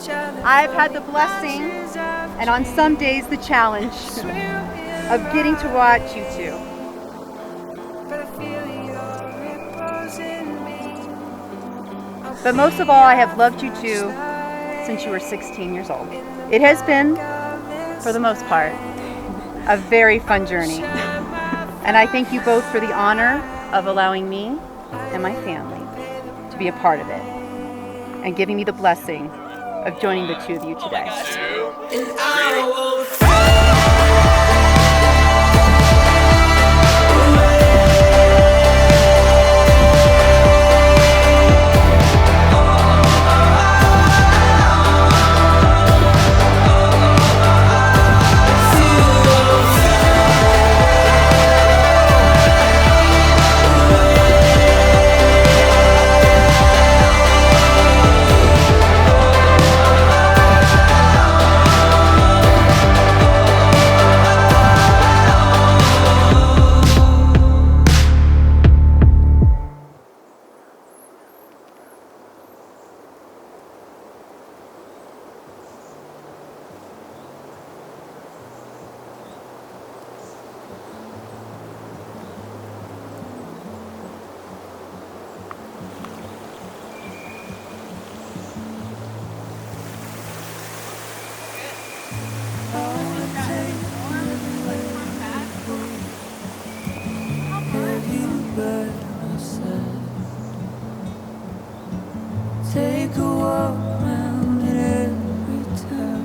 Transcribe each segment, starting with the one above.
I've had the blessing, and on some days the challenge, of getting to watch you two. But most of all, I have loved you two since you were 16 years old. It has been, for the most part, a very fun journey. And I thank you both for the honor of allowing me and my family to be a part of it and giving me the blessing of joining the two of you today. Take a walk round it every town.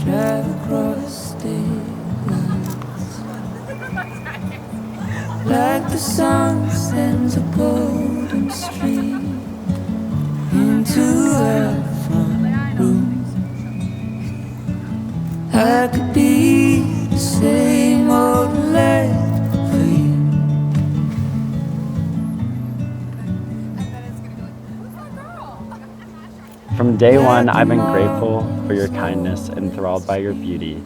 Drive across state lines. Like the sun sends a golden stream into our front room. I could be the same old lad for you. From day one, I've been grateful for your kindness, enthralled by your beauty,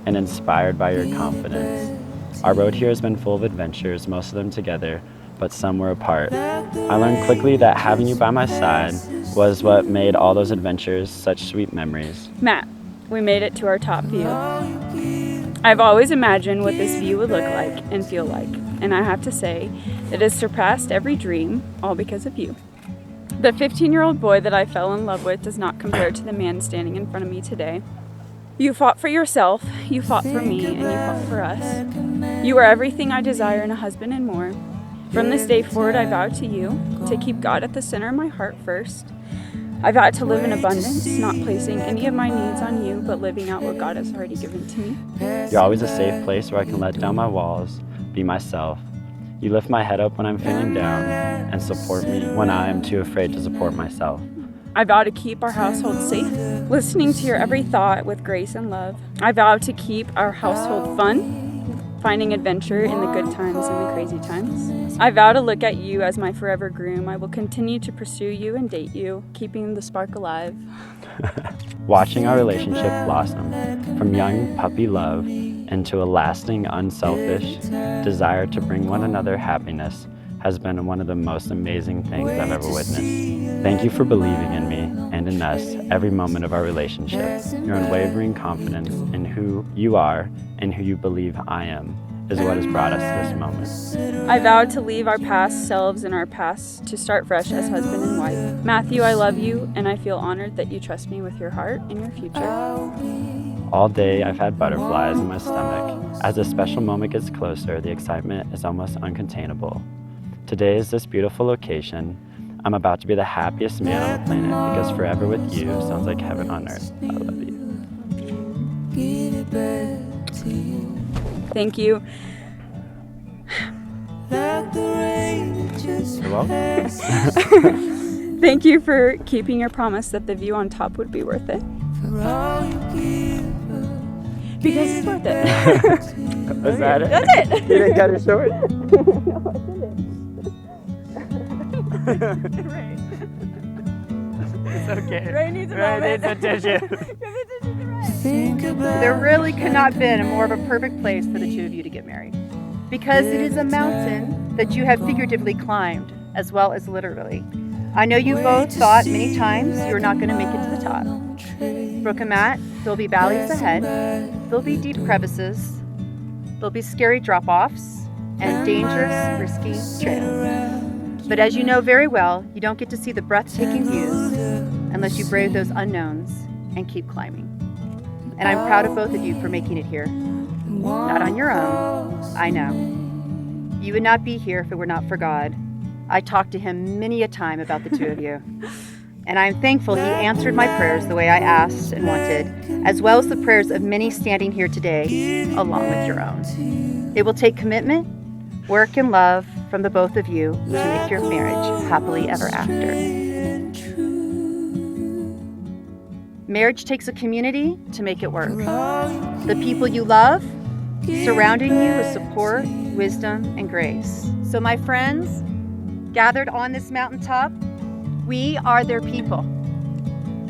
and inspired by your confidence. Our road here has been full of adventures, most of them together, but some were apart. I learned quickly that having you by my side was what made all those adventures such sweet memories. Matt, we made it to our top view. I've always imagined what this view would look like and feel like, and I have to say, it has surpassed every dream, all because of you. The 15-year-old boy that I fell in love with does not compare to the man standing in front of me today. You fought for yourself, you fought for me, and you fought for us. You are everything I desire in a husband and more. From this day forward, I vow to you to keep God at the center of my heart first. I vow to live in abundance, not placing any of my needs on you, but living out what God has already given to me. You're always a safe place where I can let down my walls, be myself. You lift my head up when I'm feeling down and support me when I am too afraid to support myself. I vow to keep our household safe, listening to your every thought with grace and love. I vow to keep our household fun, finding adventure in the good times and the crazy times. I vow to look at you as my forever groom. I will continue to pursue you and date you, keeping the spark alive. Watching our relationship blossom from young puppy love into a lasting, unselfish desire to bring one another happiness has been one of the most amazing things I've ever witnessed. Thank you for believing in me and in us every moment of our relationship. Your unwavering confidence in who you are and who you believe I am is what has brought us to this moment. I vow to leave our past selves in our past to start fresh as husband and wife. Matthew, I love you, and I feel honored that you trust me with your heart and your future. All day I've had butterflies in my stomach. As this special moment gets closer, the excitement is almost uncontainable. Today is this beautiful location. I'm about to be the happiest man on the planet because forever with you sounds like heaven on earth. I love you. Thank you. You're welcome. Thank you for keeping your promise that the view on top would be worth it. Because it's worth it. Was that it? That's it. You didn't cut it short? Right. It's okay. Ray needs a Ray moment. needs a tissue. There really could not have been a more of a perfect place for the two of you to get married. Because it is a mountain that you have figuratively climbed, as well as literally. I know you both thought many times you were not going to make it to the top. Brooke and Matt, there'll be valleys ahead, there'll be deep crevices, there'll be scary drop-offs, and dangerous, risky trails. But as you know very well, you don't get to see the breathtaking views unless you brave those unknowns and keep climbing. And I'm proud of both of you for making it here. Not on your own, I know. You would not be here if it were not for God. I talked to him many a time about the two of you. And I'm thankful he answered my prayers the way I asked and wanted, as well as the prayers of many standing here today, along with your own. It will take commitment, work, and love from the both of you to make your marriage happily ever after. Marriage takes a community to make it work. The people you love surrounding you with support, wisdom, and grace. So my friends, gathered on this mountaintop, we are their people.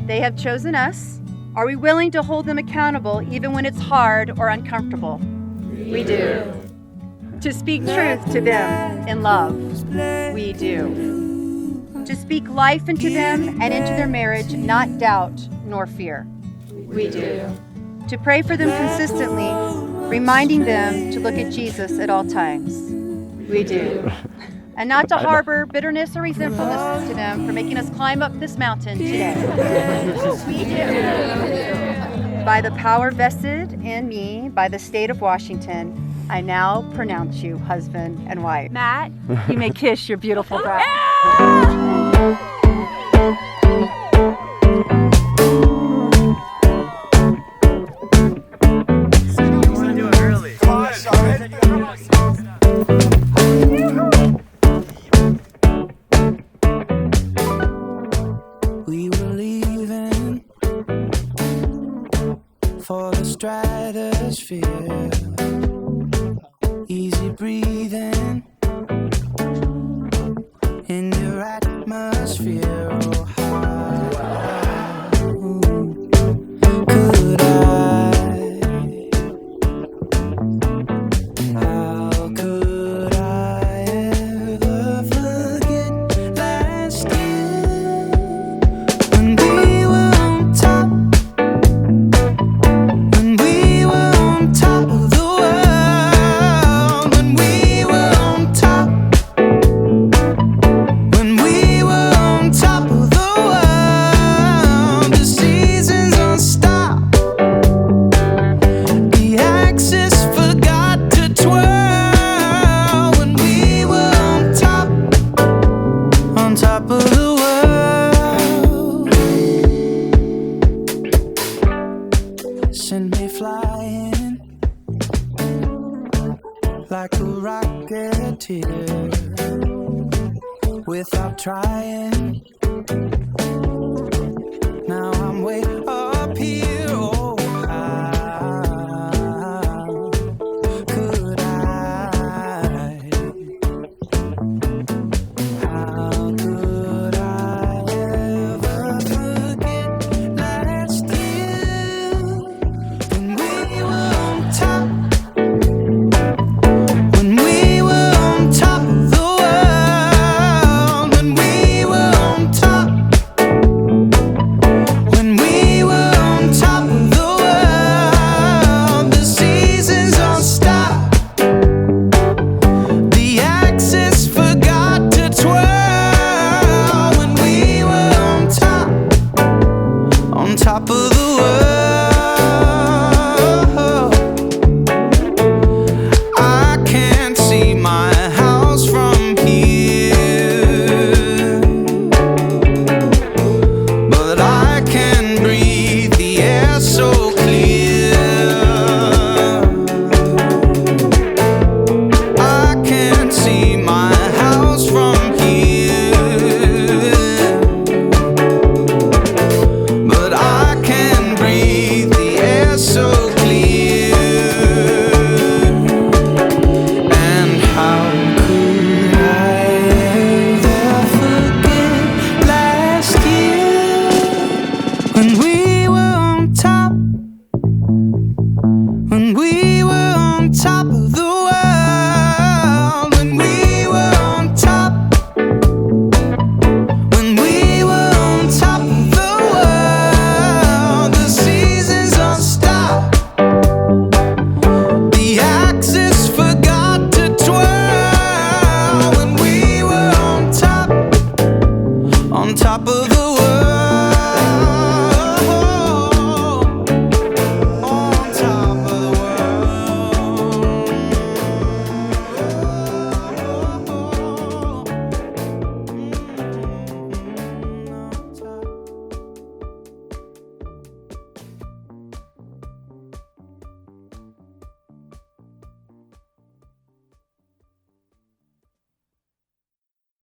They have chosen us. Are we willing to hold them accountable even when it's hard or uncomfortable? We do. To speak truth to them in love? We do. To speak life into them and into their marriage, not doubt nor fear? We do. To pray for them consistently, reminding them to look at Jesus at all times? We do. And not to harbor bitterness or resentfulness to them for making us climb up this mountain today? We do. By the power vested in me by the state of Washington, I now pronounce you husband and wife. Matt, you may kiss your beautiful bride. We were leaving for the stratosphere. Easy breathing in your atmosphere. Oh, how could I ever forget last year when we were on top, of the on top of